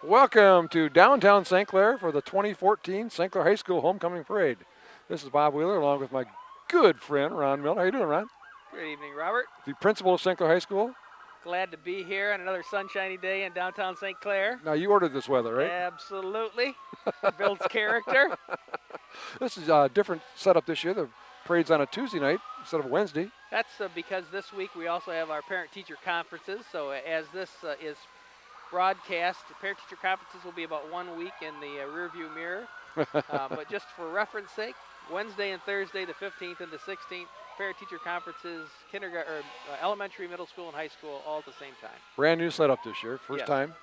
Welcome to downtown St. Clair for the 2014 St. Clair High School Homecoming Parade. This is Bob Wheeler along with my good friend Ron Miller. How you doing, Ron? Good evening, Robert. The principal of St. Clair High School. Glad to be here on another sunshiny day in downtown St. Clair. Now you ordered this weather, right? Absolutely. Builds character. This is a different setup this year. The parade's on a Tuesday night instead of a Wednesday. That's because this week we also have our parent-teacher conferences. So as this is broadcast, the parent-teacher conferences will be about 1 week in the rearview mirror. But just for reference sake, Wednesday and Thursday, the 15th and the 16th, parent-teacher conferences, kindergarten, elementary, middle school, and high school, all at the same time. Brand new setup this year, first Yes. time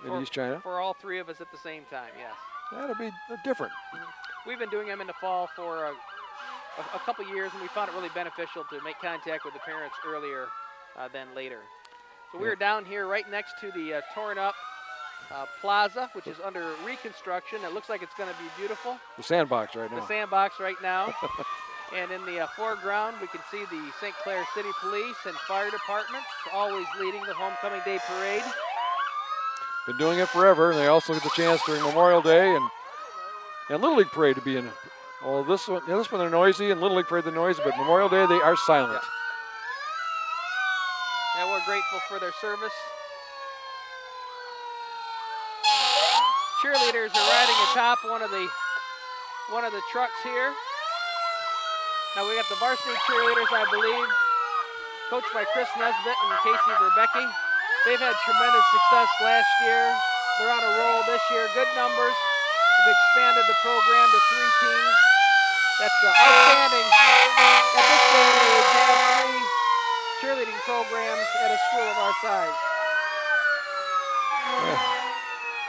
in East China. For all three of us at the same time, yes. That'll be different. We've been doing them in the fall for a couple years, and we found it really beneficial to make contact with the parents earlier than later. So we're down here right next to the torn up plaza, which is under reconstruction. It looks like it's going to be beautiful. The sandbox right now. The sandbox right now. And in the foreground, we can see the St. Clair City Police and Fire Departments, always leading the Homecoming Day Parade. Been doing it forever, and they also get the chance during Memorial Day and Little League Parade to be in. Well, this one they're noisy, and Little League Parade they're noisy, but Memorial Day they are silent. Yeah. And we're grateful for their service. Cheerleaders are riding atop one of the trucks here. Now we got the varsity cheerleaders, I believe, coached by Chris Nesbitt and Casey Verbecki. They've had tremendous success last year. They're on a roll this year. Good numbers. They've expanded the program to 3 teams. That's outstanding. At this day and age, they have 3 cheerleading programs at a school of our size.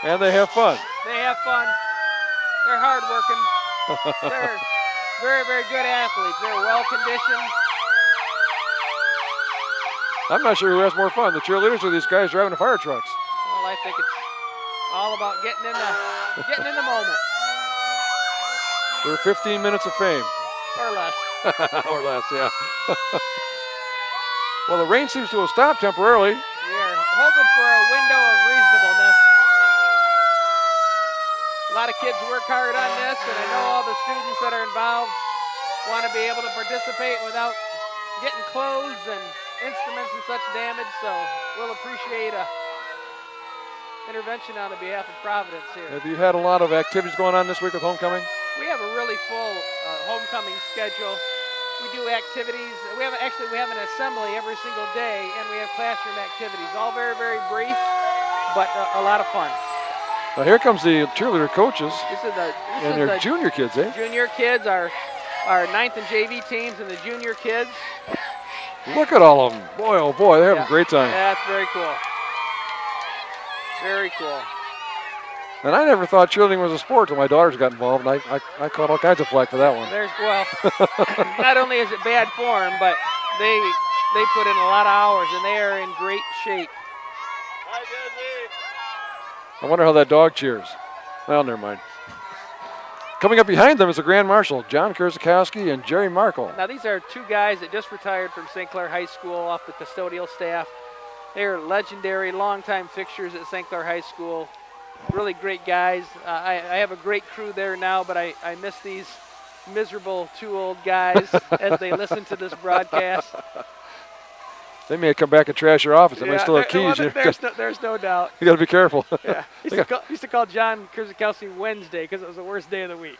And they have fun. They have fun. They're hard working. They're very, very good athletes. They're well conditioned. I'm not sure who has more fun, the cheerleaders or these guys driving the fire trucks. Well, I think it's all about getting in the moment. They're 15 minutes of fame. Or less. Or less, yeah. Well, the rain seems to have stopped temporarily. We're hoping for a window of reasonableness. A lot of kids work hard on this, and I know all the students that are involved want to be able to participate without getting clothes and instruments and such damage, so we'll appreciate a intervention on the behalf of Providence here. Have you had a lot of activities going on this week with homecoming? We have a really full homecoming schedule. We do activities. We have an assembly every single day, and we have classroom activities. All very, very brief, but a lot of fun. Well, here comes the cheerleader coaches. This They're the junior kids, eh? Junior kids, our 9th and JV teams, and the junior kids. Look at all of them. Boy, oh boy, they're having a great time. Yeah, that's very cool. Very cool. And I never thought cheerleading was a sport until my daughters got involved, and I caught all kinds of flack for that one. Not only is it bad form, but they put in a lot of hours, and they are in great shape. I wonder how that dog cheers. Well, never mind. Coming up behind them is the Grand Marshal, John Kurzakowski and Jerry Markle. Now, these are 2 guys that just retired from St. Clair High School off the custodial staff. They're legendary, longtime fixtures at St. Clair High School. Really great guys. I have a great crew there now, but I miss these miserable 2 old guys as they listen to this broadcast. They may come back and trash your office. They may still have keys. There's no doubt. You got to be careful. Yeah. Used to call John Kurzakowski Wednesday because it was the worst day of the week.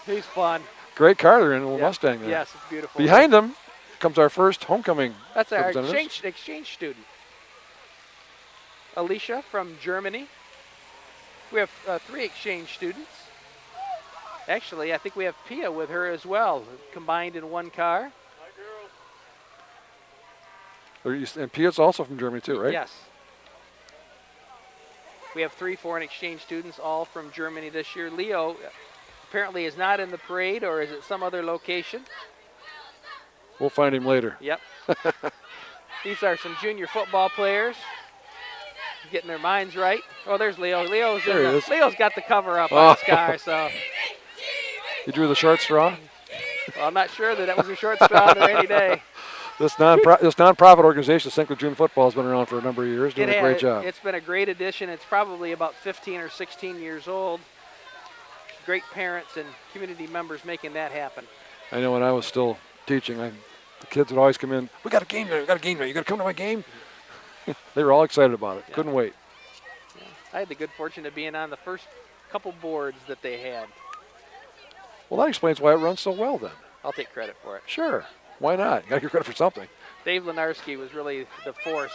He's fun. Great car there in a little Mustang there. Yes, it's beautiful. Behind them comes our first homecoming. That's our exchange student. Alicia from Germany. We have 3 exchange students. Actually, I think we have Pia with her as well, combined in 1 car. And Pia's also from Germany too, right? Yes. We have 3 foreign exchange students, all from Germany this year. Leo apparently is not in the parade, or is it some other location? We'll find him later. Yep. These are some junior football players getting their minds right. Oh, there's Leo. Leo's got the cover up on his car, so. You drew the short straw? Well, I'm not sure that was a short straw there any day. This nonprofit organization, St. Clair Junior Football, has been around for a number of years, doing a great job. It's been a great addition. It's probably about 15 or 16 years old. Great parents and community members making that happen. I know when I was still teaching, the kids would always come in, we got a game there, you got to come to my game? They were all excited about it, couldn't wait. Yeah. I had the good fortune of being on the first couple boards that they had. Well, that explains why it runs so well then. I'll take credit for it. Sure, why not? You got to get credit for something. Dave Lenarski was really the force.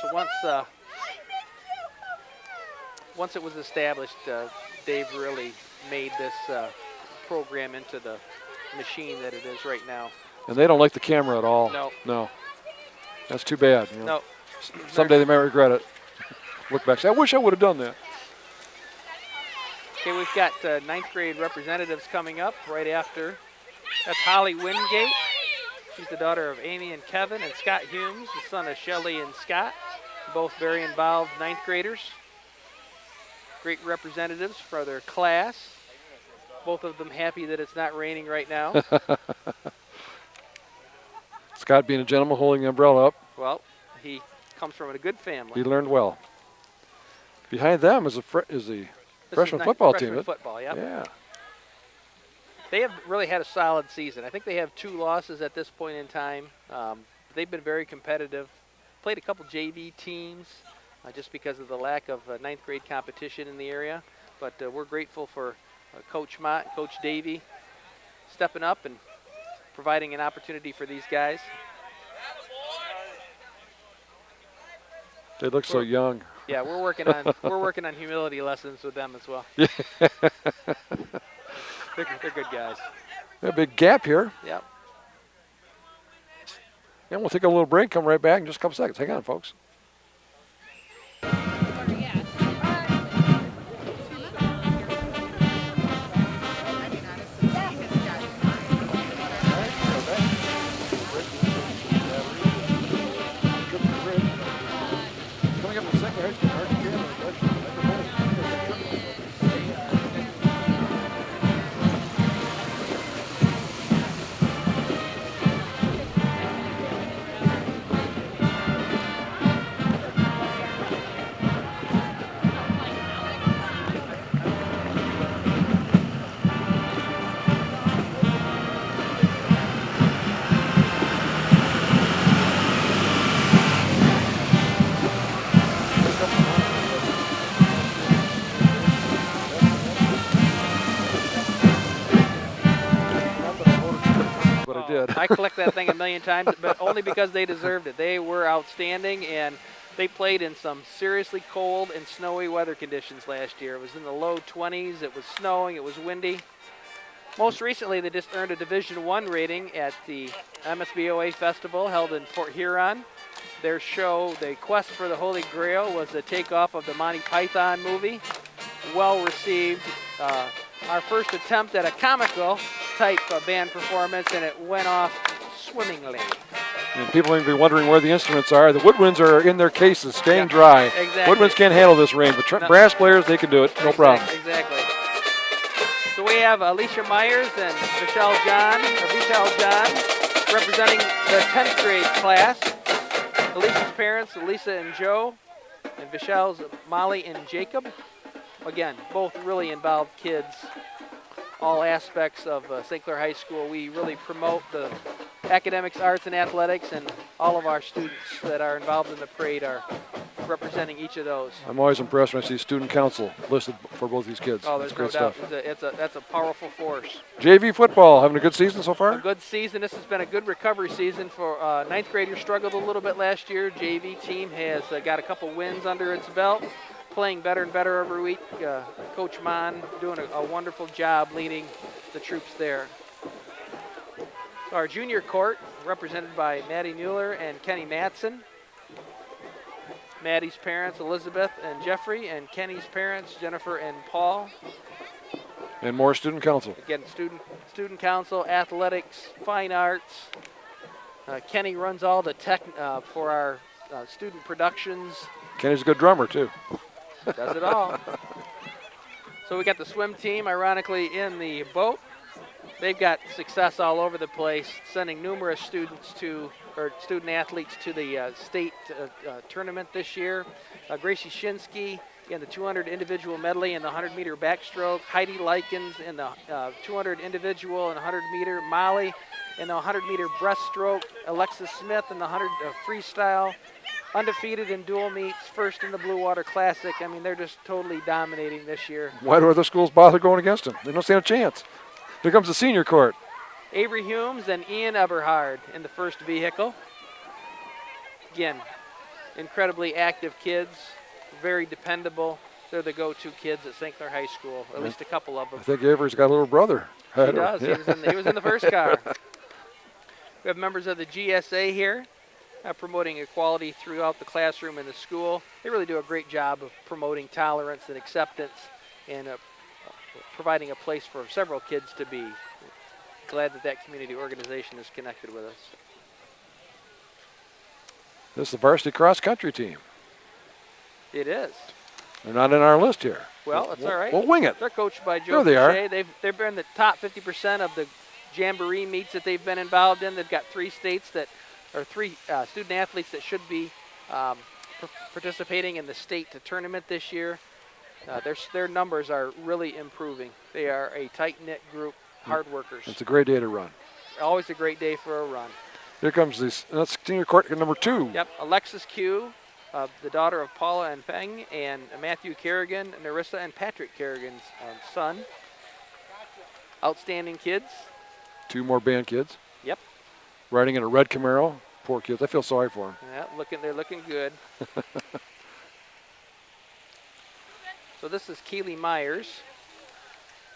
Once it was established, Dave really made this program into the machine that it is right now. And they don't like the camera at all. No. That's too bad. You know? No. Someday they may regret it. Look back, say, I wish I would have done that. Okay, we've got 9th grade representatives coming up right after. That's Holly Wingate. She's the daughter of Amy and Kevin, and Scott Humes, the son of Shelley and Scott, both very involved 9th graders. Great representatives for their class. Both of them happy that it's not raining right now. Scott being a gentleman holding the umbrella up. Well, he comes from a good family. He learned well. Behind them is the freshman football team. Freshman football, yep. Yeah. They have really had a solid season. I think they have 2 losses at this point in time. They've been very competitive. Played a couple JV teams just because of the lack of 9th grade competition in the area. But we're grateful for Coach Mott, Coach Davey stepping up and providing an opportunity for these guys. They look so young. Yeah, we're working on humility lessons with them as well. They're good guys. A big gap here. Yep. Yeah, we'll take a little break, come right back in just a couple seconds. Hang on, folks. I clicked that thing a million times, but only because they deserved it. They were outstanding, and they played in some seriously cold and snowy weather conditions last year. It was in the low 20s. It was snowing. It was windy. Most recently, they just earned a Division I rating at the MSBOA Festival held in Port Huron. Their show, The Quest for the Holy Grail, was the takeoff of the Monty Python movie. Well received. Our first attempt at a comical type band performance, and it went off swimmingly. And people may be wondering where the instruments are. The woodwinds are in their cases, staying dry. Exactly. Woodwinds can't handle this rain, but brass players, they can do it, no problem. Exactly. So we have Alicia Myers and Michelle John representing the 10th grade class. Alicia's parents, Lisa and Joe, and Michelle's Molly and Jacob. Again, both really involved kids, all aspects of St. Clair High School. We really promote the academics, arts, and athletics, and all of our students that are involved in the parade are representing each of those. I'm always impressed when I see student council listed for both these kids. Oh, there's That's no great doubt. stuff. That's a powerful force. JV football, having a good season so far? A good season. This has been a good recovery season for 9th graders. Struggled a little bit last year. JV team has got a couple wins under its belt, playing better and better every week. Coach Mon doing a wonderful job leading the troops there. So our junior court, represented by Maddie Mueller and Kenny Matson. Maddie's parents, Elizabeth and Jeffrey, and Kenny's parents, Jennifer and Paul. And more student council. Again, student council, athletics, fine arts. Kenny runs all the tech for our student productions. Kenny's a good drummer, too. Does it all. So we got the swim team, ironically, in the boat. they've got success all over the place, sending numerous student athletes to the state tournament this year. Gracie Shinsky in the 200 individual medley and the 100-meter backstroke. Heidi Likens in the 200 individual and 100-meter. Molly in the 100-meter breaststroke. Alexis Smith in the 100 freestyle. Undefeated in dual meets, first in the Blue Water Classic. I mean, they're just totally dominating this year. Why do other schools bother going against them? They don't stand a chance. Here comes the senior court. Avery Humes and Ian Eberhard in the first vehicle. Again, incredibly active kids, very dependable. They're the go-to kids at St. Clair High School, at least a couple of them. I think Avery's got a little brother. He does. Yeah. He was in the first car. We have members of the GSA here promoting equality throughout the classroom and the school. They really do a great job of promoting tolerance and acceptance and providing a place for several kids to be. Glad that community organization is connected with us. This is the varsity cross-country team. It is. They're not in our list here. Well, that's all right. We'll wing it. They're coached by Joe There they Boucher. They've been in the top 50% of the jamboree meets that they've been involved in. They've got three student athletes that should be participating in the state tournament this year. Their numbers are really improving. They are a tight-knit group, hard workers. It's a great day to run. Always a great day for a run. Here comes that's senior court number 2. Yep, Alexis Q, the daughter of Paula and Feng, and Matthew Kerrigan, Narissa and Patrick Kerrigan's son. Outstanding kids. 2 more band kids. Yep. Riding in a red Camaro. Poor kids. I feel sorry for them. Yeah, they're looking good. So this is Keely Myers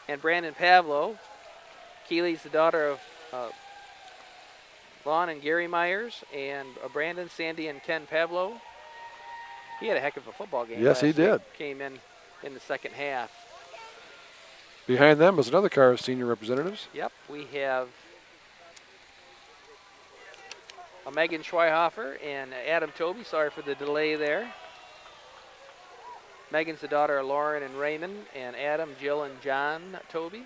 and Brandon Pavlo. Keely's the daughter of Lon and Gary Myers, and Brandon, Sandy, and Ken Pavlo. He had a heck of a football game. Yes, he did. Came in the second half. Behind them is another car of senior representatives. Yep, we have Megan Schweihofer and Adam Toby. Sorry for the delay there. Megan's the daughter of Lauren and Raymond, and Adam, Jill, and John Toby.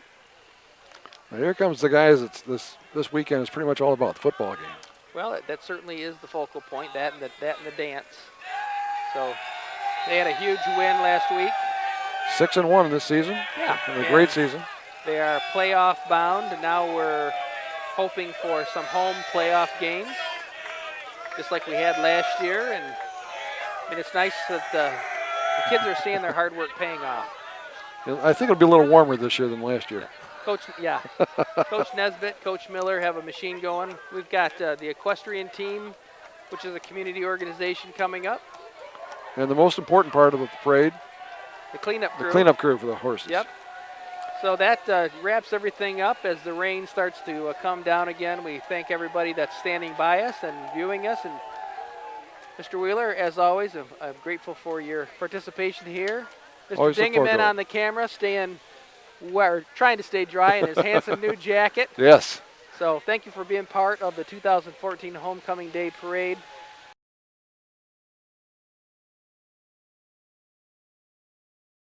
Now here comes the guys. This weekend is pretty much all about the football game. Well, that certainly is the focal point. That and the dance. So they had a huge win last week. 6-1 in this season. Yeah, and a great season. They are playoff bound, and now we're hoping for some home playoff games, just like we had last year. And I mean, it's nice that the kids are seeing their hard work paying off. I think it'll be a little warmer this year than last year. Coach Nesbitt, Coach Miller have a machine going. We've got the equestrian team, which is a community organization, coming up. And the most important part of the parade, the cleanup crew. The cleanup crew for the horses. Yep. So that wraps everything up as the rain starts to come down again. We thank everybody that's standing by us and viewing us. And Mr. Wheeler, as always, I'm grateful for your participation here. Mr. Dingaman on the camera, trying to stay dry in his handsome new jacket. Yes. So thank you for being part of the 2014 Homecoming Day Parade.